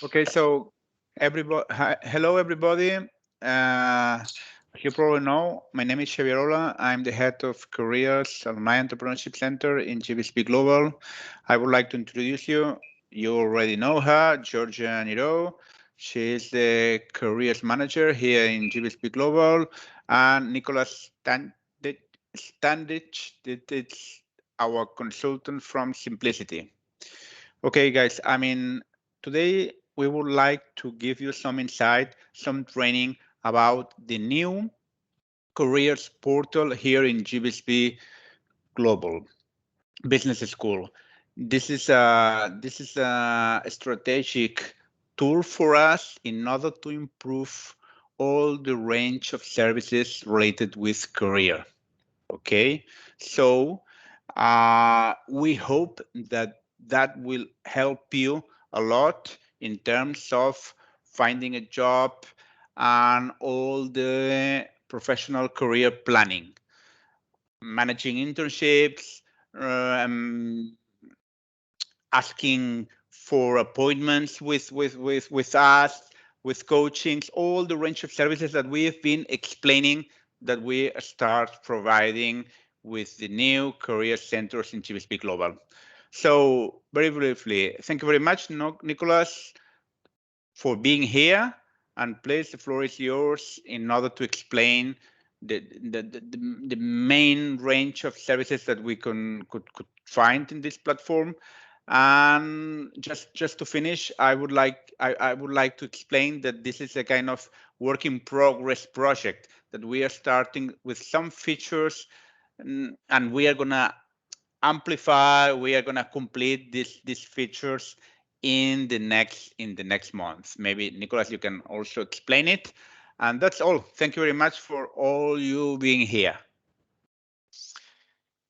Okay, so hello everybody. You probably know, my name is Xavierola. I'm the head of careers Alumni and Entrepreneurship Centre in GBSB Global. I would like to introduce you. You already know her, Georgia Niro. She is the careers manager here in GBSB Global, and Nicholas Standage, that is our consultant from Symplicity. Okay, guys, today we would like to give you some insight, some training about the new careers portal here in GBSB Global Business School. This is a strategic tool for us in order to improve all the range of services related with career. Okay, so we hope that that will help you a lot in terms of finding a job and all the professional career planning, managing internships, um, asking for appointments with us, with coachings, all the range of services that we have been explaining that we start providing with the new career centers in GBSB Global. So very briefly, thank you very much, Nicholas, for being here. And please, the floor is yours in order to explain the main range of services that we could find in this platform. And just to finish, I would like to explain that this is a kind of work in progress project that we are starting with some features, and we are gonna amplify. We are gonna complete these features in the next month. Maybe Nicholas, you can also explain it. And that's all. Thank you very much for all you being here.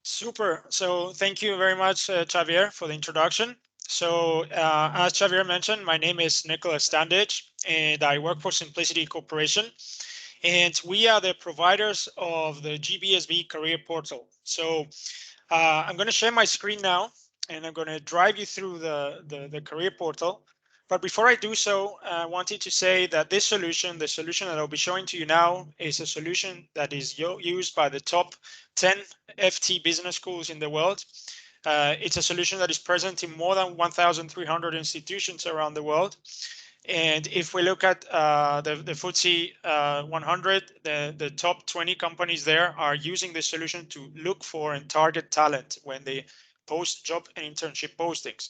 Super. So thank you very much, Xavier, for the introduction. So as Xavier mentioned, my name is Nicholas Standage, and I work for Symplicity Corporation. And we are the providers of the GBSB Career Portal. So I'm going to share my screen now, and I'm going to drive you through the Career Portal. But before I do so, I wanted to say that this solution, the solution that I'll be showing to you now, is a solution that is used by the top 10 FT business schools in the world. It's a solution that is present in more than 1,300 institutions around the world. And if we look at the FTSE 100, the top 20 companies there are using this solution to look for and target talent when they post job and internship postings.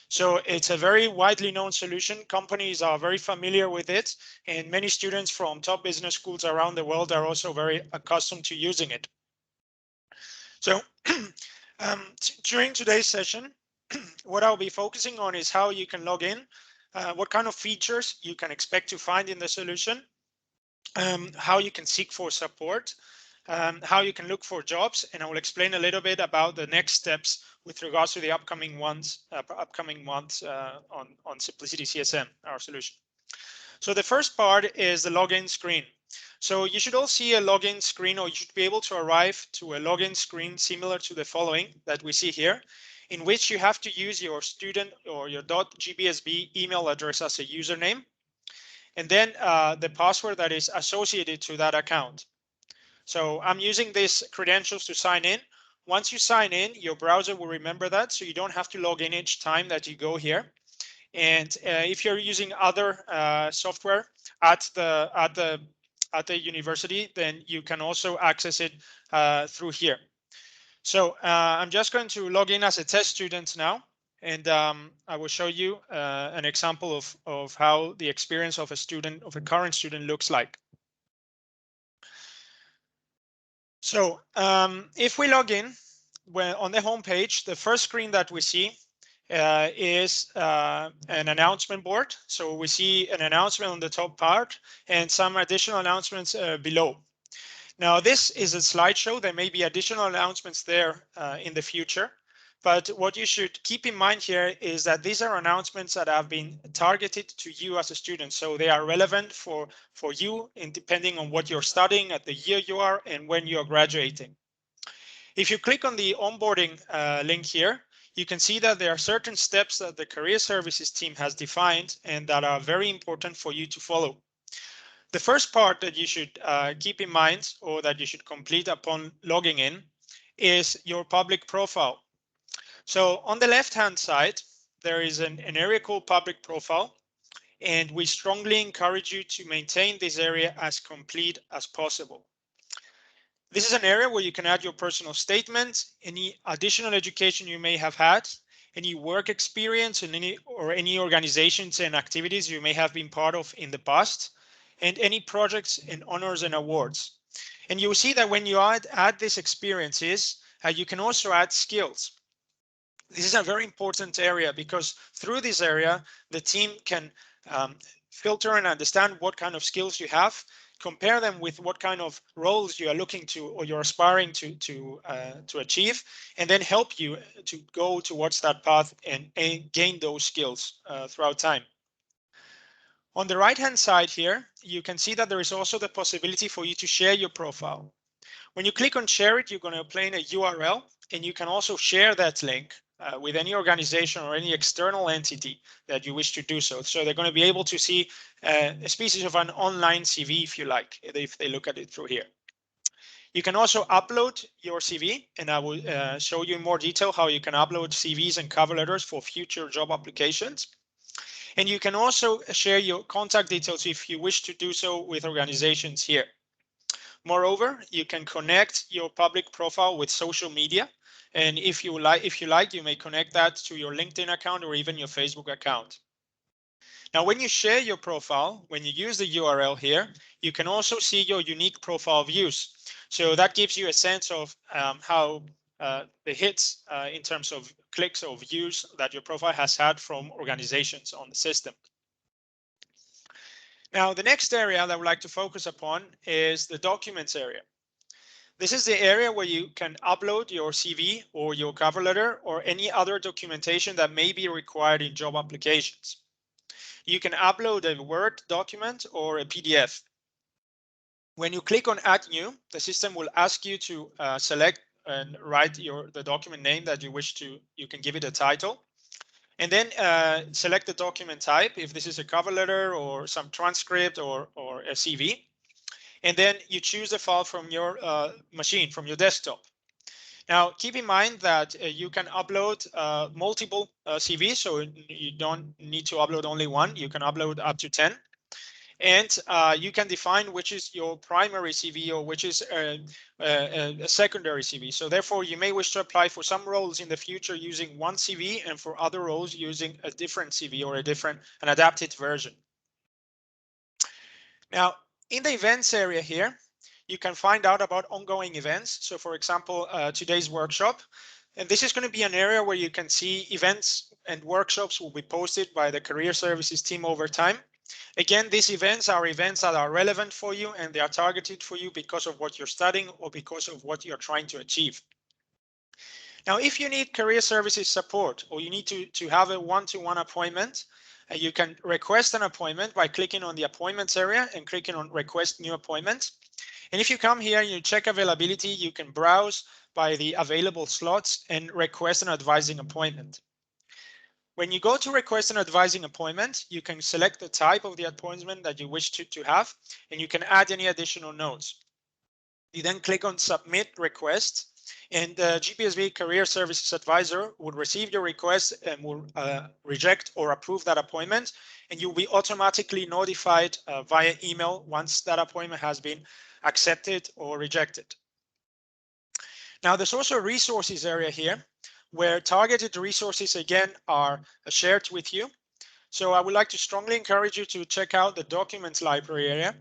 So it's a very widely known solution. Companies are very familiar with it, and many students from top business schools around the world are also very accustomed to using it. So during today's session, what I'll be focusing on is how you can log in, what kind of features you can expect to find in the solution, how you can seek for support, how you can look for jobs, and I will explain a little bit about the next steps with regards to the upcoming months on Symplicity CSM, our solution. So the first part is the login screen. So you should all see a login screen, or you should be able to arrive to a login screen similar to the following that we see here, in which you have to use your student or your .gbsb email address as a username, and then the password that is associated to that account. So I'm using these credentials to sign in. Once you sign in, your browser will remember that, so you don't have to log in each time that you go here. And if you're using other software at the university, then you can also access it through here. So I'm just going to log in as a test student now, and I will show you an example of how the experience of a current student looks like. So if we log in, on the home page, the first screen that we see is an announcement board. So we see an announcement on the top part and some additional announcements below. Now, this is a slideshow. There may be additional announcements there in the future. But what you should keep in mind here is that these are announcements that have been targeted to you as a student. So they are relevant for you, and depending on what you're studying, at the year you are, and when you're graduating. If you click on the onboarding link here, you can see that there are certain steps that the career services team has defined and that are very important for you to follow. The first part that you should keep in mind, or that you should complete upon logging in, is your public profile. So on the left-hand side, there is an area called public profile, and we strongly encourage you to maintain this area as complete as possible. This is an area where you can add your personal statement, any additional education you may have had, any work experience in any organizations and activities you may have been part of in the past, and any projects and honors and awards. And you'll see that when you add these experiences, you can also add skills. This is a very important area because through this area, the team can filter and understand what kind of skills you have, compare them with what kind of roles you are looking to or you're aspiring to achieve, and then help you to go towards that path and gain those skills throughout time. On the right-hand side here, you can see that there is also the possibility for you to share your profile. When you click on share it, you're going to obtain a URL, and you can also share that link with any organization or any external entity that you wish to do so. So they're going to be able to see a species of an online CV, if you like, if they look at it through here. You can also upload your CV, and I will show you in more detail how you can upload CVs and cover letters for future job applications. And you can also share your contact details if you wish to do so with organizations here. Moreover, you can connect your public profile with social media. And if you like, you may connect that to your LinkedIn account or even your Facebook account. Now, when you share your profile, when you use the URL here, you can also see your unique profile views. So that gives you a sense of how the hits in terms of clicks or views that your profile has had from organizations on the system. Now, the next area that I would like to focus upon is the documents area. This is the area where you can upload your CV or your cover letter or any other documentation that may be required in job applications. You can upload a Word document or a PDF. When you click on Add New, the system will ask you to select and write the document name that you wish to. You can give it a title. And then select the document type, if this is a cover letter or some transcript or a CV. And then you choose the file from your machine, from your desktop. Now, keep in mind that you can upload multiple CVs, so you don't need to upload only one. You can upload up to 10. And you can define which is your primary CV or which is a secondary CV. So therefore, you may wish to apply for some roles in the future using one CV and for other roles using a different CV or an adapted version. Now, in the events area here, you can find out about ongoing events. So for example, today's workshop. And this is going to be an area where you can see events and workshops will be posted by the career services team over time. Again, these events are events that are relevant for you and they are targeted for you because of what you're studying or because of what you're trying to achieve. Now, if you need career services support or you need to have a one-to-one appointment, you can request an appointment by clicking on the appointments area and clicking on request new appointment. And if you come here and you check availability, you can browse by the available slots and request an advising appointment. When you go to request an advising appointment, you can select the type of the appointment that you wish to have, and you can add any additional notes. You then click on submit request, and the GBSB Career Services Advisor will receive your request and will reject or approve that appointment, and you'll be automatically notified via email once that appointment has been accepted or rejected. Now, there's also a resources area here where targeted resources again are shared with you. So I would like to strongly encourage you to check out the documents library area,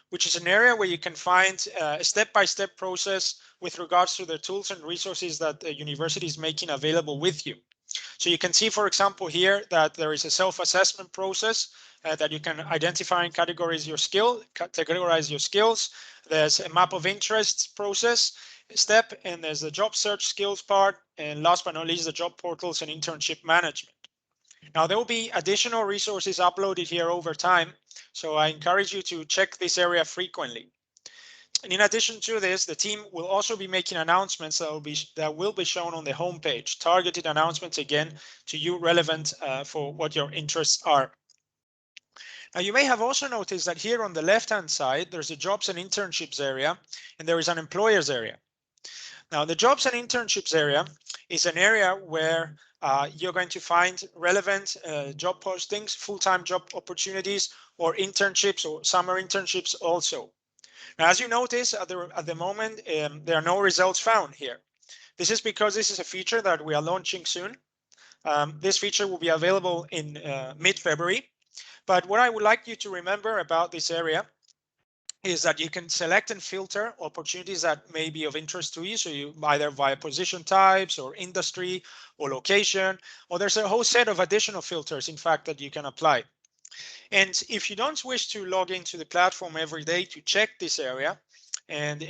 which is an area where you can find a step-by-step process with regards to the tools and resources that the university is making available with you. So you can see, for example, here that there is a self-assessment process that you can identify and categorize your skills. There's a map of interests process step, and there's the job search skills part, and last but not least, the job portals and internship management. Now, there will be additional resources uploaded here over time, so I encourage you to check this area frequently. And in addition to this, the team will also be making announcements that will be shown on the homepage, targeted announcements again to you, relevant for what your interests are. Now, you may have also noticed that here on the left-hand side, there's a jobs and internships area, and there is an employers area. Now, the jobs and internships area is an area where you're going to find relevant job postings, full-time job opportunities, or internships or summer internships also. Now, as you notice, at the moment, there are no results found here. This is because this is a feature that we are launching soon. This feature will be available in mid-February. But what I would like you to remember about this area is that you can select and filter opportunities that may be of interest to you. So you either via position types or industry or location, or there's a whole set of additional filters, in fact, that you can apply. And if you don't wish to log into the platform every day to check this area and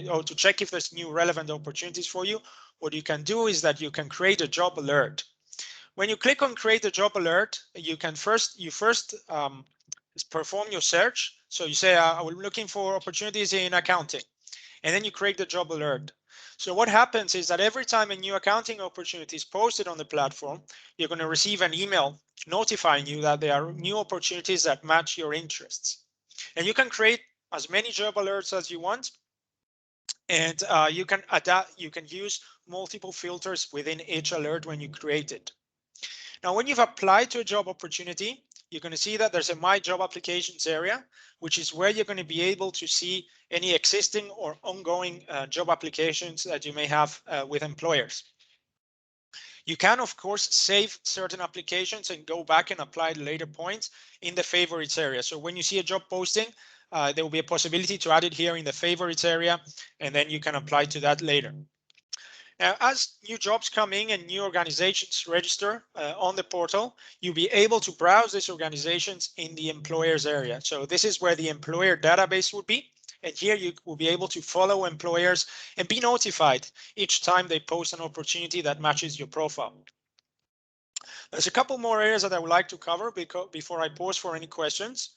or to check if there's new relevant opportunities for you, what you can do is that you can create a job alert. When you click on create a job alert, you first perform your search. So you say, I'm looking for opportunities in accounting, and then you create the job alert. So what happens is that every time a new accounting opportunity is posted on the platform, you're going to receive an email notifying you that there are new opportunities that match your interests. And you can create as many job alerts as you want. And you can use multiple filters within each alert when you create it. Now, when you've applied to a job opportunity, you're going to see that there's a My Job Applications area, which is where you're going to be able to see any existing or ongoing job applications that you may have with employers. You can, of course, save certain applications and go back and apply at later points in the favorites area. So when you see a job posting, there will be a possibility to add it here in the favorites area, and then you can apply to that later. Now, as new jobs come in and new organizations register on the portal, you'll be able to browse these organizations in the employers area. So this is where the employer database would be. And here you will be able to follow employers and be notified each time they post an opportunity that matches your profile. There's a couple more areas that I would like to cover before I pause for any questions.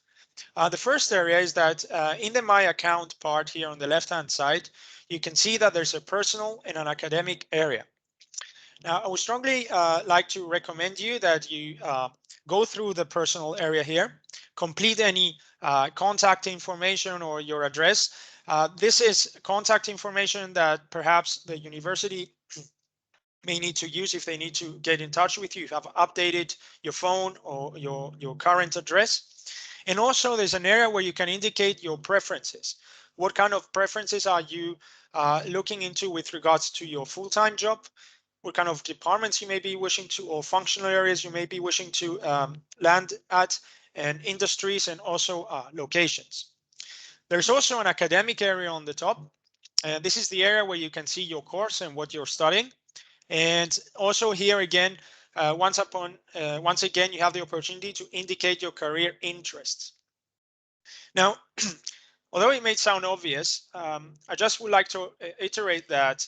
The first area is that in the My Account part here on the left-hand side, you can see that there's a personal and an academic area. Now, I would strongly like to recommend you that you go through the personal area here, complete any contact information or your address. This is contact information that perhaps the university may need to use if they need to get in touch with you. You have updated your phone or your current address. And also there's an area where you can indicate your preferences. What kind of preferences are you looking into with regards to your full-time job? What kind of departments you may be wishing to, or functional areas you may be wishing to land at, and industries, and also locations. There's also an academic area on the top. And this is the area where you can see your course and what you're studying. And also here again, once again, you have the opportunity to indicate your career interests. Now, although it may sound obvious, I just would like to iterate that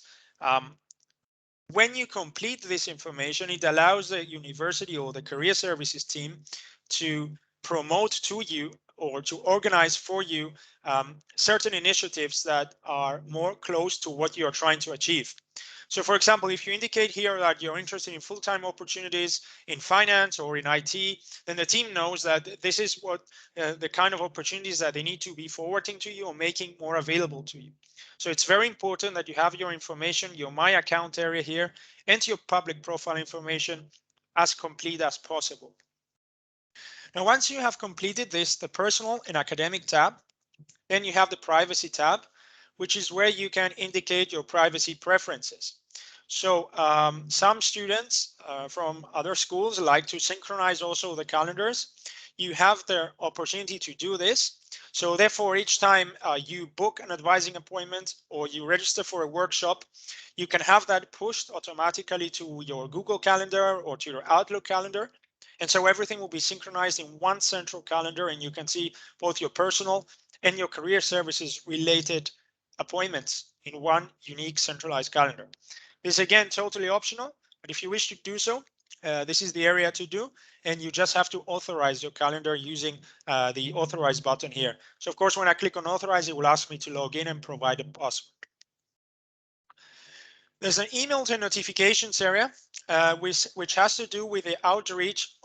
when you complete this information, it allows the university or the career services team to promote to you or to organize for you certain initiatives that are more close to what you're trying to achieve. So for example, if you indicate here that you're interested in full-time opportunities in finance or in IT, then the team knows that this is what the kind of opportunities that they need to be forwarding to you or making more available to you. So it's very important that you have your information, your My Account area here, and your public profile information as complete as possible. Now, once you have completed this, the personal and academic tab, then you have the privacy tab, which is where you can indicate your privacy preferences. So some students from other schools like to synchronize also the calendars. You have the opportunity to do this. So therefore, each time you book an advising appointment or you register for a workshop, you can have that pushed automatically to your Google Calendar or to your Outlook calendar. And so everything will be synchronized in one central calendar, and you can see both your personal and your career services related appointments in one unique centralized calendar. This is again totally optional, but if you wish to do so, This is the area to do, and you just have to authorize your calendar using the authorize button here. So of course, when I click on authorize, it will ask me to log in and provide a password. There's an emails and notifications area, which has to do with the outreach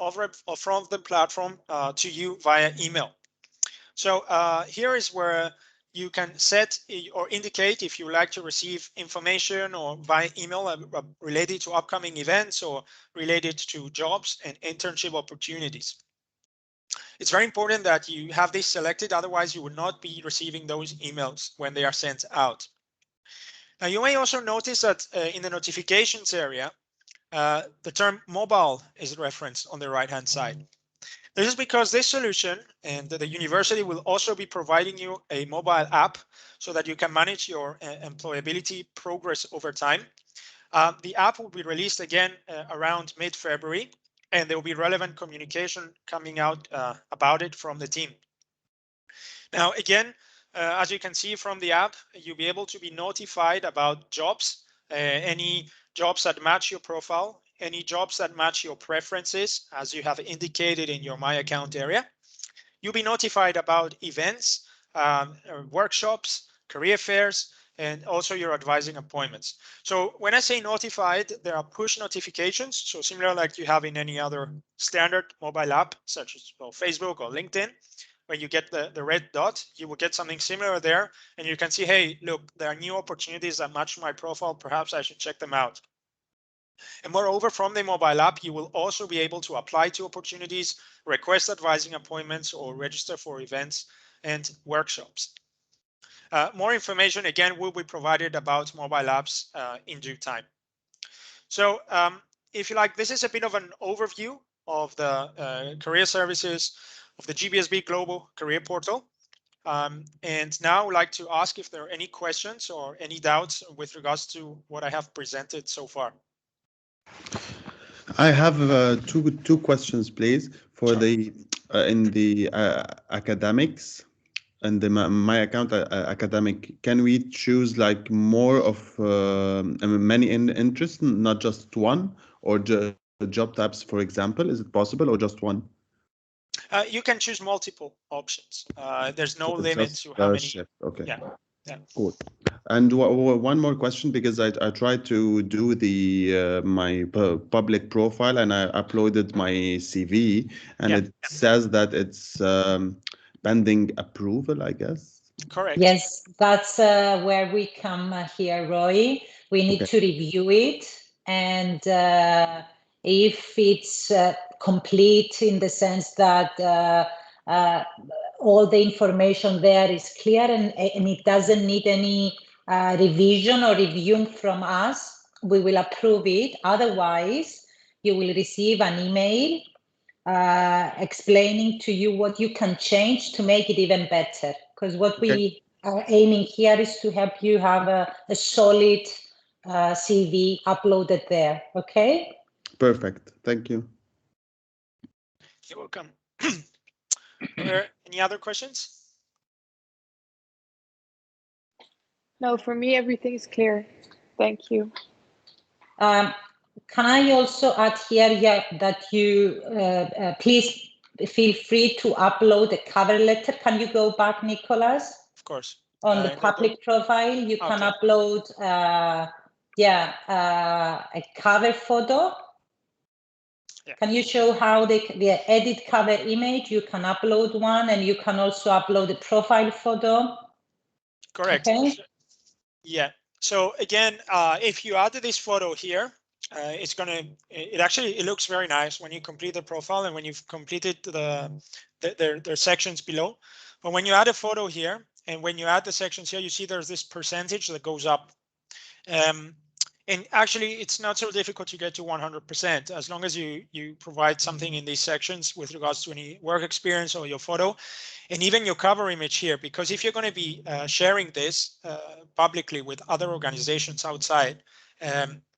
from the platform to you via email. So here is where you can set or indicate if you like to receive information or via email related to upcoming events or related to jobs and internship opportunities. It's very important that you have this selected, otherwise you will not be receiving those emails when they are sent out. Now you may also notice that in the notifications area, the term mobile is referenced on the right-hand side. This is because this solution and the university will also be providing you a mobile app so that you can manage your employability progress over time. The app will be released again around mid-February, and there will be relevant communication coming out about it from the team. Now, again, as you can see from the app, you'll be able to be notified about jobs, any jobs that match your profile, any jobs that match your preferences, as you have indicated in your My Account area. You'll be notified about events, workshops, career fairs, and also your advising appointments. So when I say notified, there are push notifications. So similar like you have in any other standard mobile app, such as Facebook or LinkedIn. When you get the red dot, you will get something similar there, and you can see, hey, look, there are new opportunities that match my profile. Perhaps I should check them out. And moreover, from the mobile app, you will also be able to apply to opportunities, request advising appointments, or register for events and workshops. More information, again, will be provided about mobile apps in due time. So if you like, this is a bit of an overview of the career services of the GBSB Global Career Portal. And now I'd like to ask if there are any questions or any doubts with regards to what I have presented so far. I have two questions, please. For Sure. the in the academics and the my account academic, can we choose like more of many interests, not just one, or job types, for example? Is it possible, or just one? You can choose multiple options. There's no So it's limit just to how many. shift. Okay. Yeah. Yeah. Cool. And one more question, because I tried to do the my public profile, and I uploaded my CV, and Yeah. it says that it's pending approval, I guess. Correct. Yes, that's where we come here, Roy. We need to review it, and if it's complete in the sense that all the information there is clear and it doesn't need any revision or reviewing from us, we will approve it. Otherwise, you will receive an email explaining to you what you can change to make it even better. Because what we are aiming here is to help you have a solid CV uploaded there. Okay? Perfect. Thank you. You're welcome. Are there any other questions? No, for me, everything is clear. Thank you. Can I also add here that you please feel free to upload a cover letter? Can you go back, Nicholas? Of course. On the public profile, you can upload a cover photo. Yeah. Can you show how the edit cover image? You can upload one, and you can also upload a profile photo. Correct. Okay. Yeah. So again, if you added this photo here, it looks very nice when you complete the profile and when you've completed their sections below. But when you add a photo here and when you add the sections here, you see there's this percentage that goes up. And actually, it's not so difficult to get to 100% as long as you provide something in these sections with regards to any work experience or your photo and even your cover image here. Because if you're going to be sharing this publicly with other organizations outside,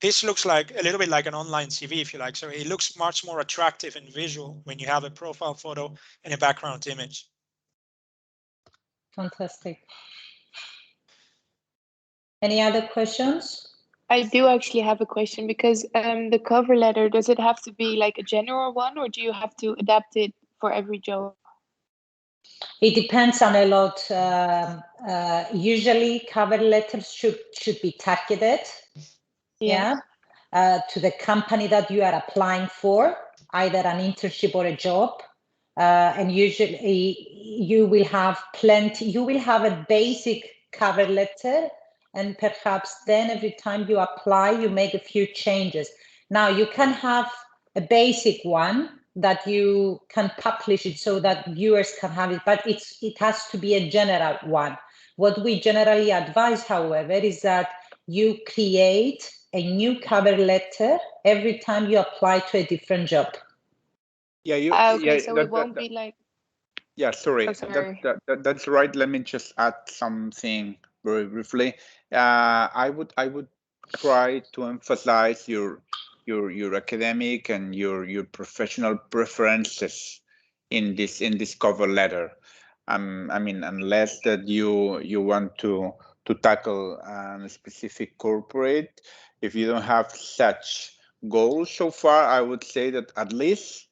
this looks like a little bit like an online CV, if you like. So it looks much more attractive and visual when you have a profile photo and a background image. Fantastic. Any other questions? I do actually have a question because the cover letter, does it have to be like a general one, or do you have to adapt it for every job? It depends on a lot. Usually cover letters should be targeted, to the company that you are applying for, either an internship or a job. And usually you will have a basic cover letter, and perhaps then every time you apply, you make a few changes. Now you can have a basic one that you can publish it so that viewers can have it, but it has to be a general one. What we generally advise, however, is that you create a new cover letter every time you apply to a different job. Yeah, okay, so it won't be like. Yeah, sorry. Oh, sorry. That's right. Let me just add something very briefly. I would try to emphasize your academic and your professional preferences in this cover letter. I mean, unless that you want to tackle a specific corporate, if you don't have such goals so far, I would say that at least,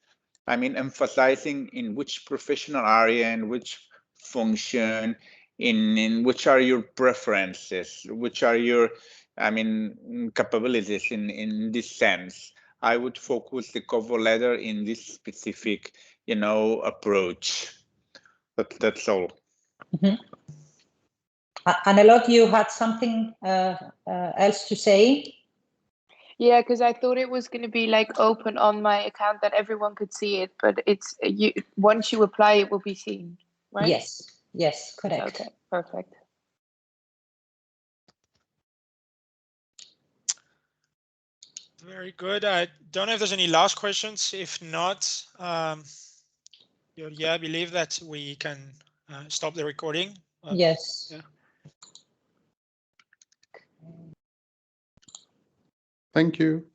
I mean, emphasizing in which professional area, in which function, in which are your preferences, which are your, I mean, capabilities in this sense. I would focus the cover letter in this specific, approach. That's all. Mm-hmm. Annelot, you had something else to say? Yeah, because I thought it was going to be like open on my account that everyone could see it, but it's once you apply, it will be seen, right? Yes, correct. Okay, perfect. Very good. I don't know if there's any last questions. If not, I believe that we can stop the recording. Yes. Yeah. Thank you.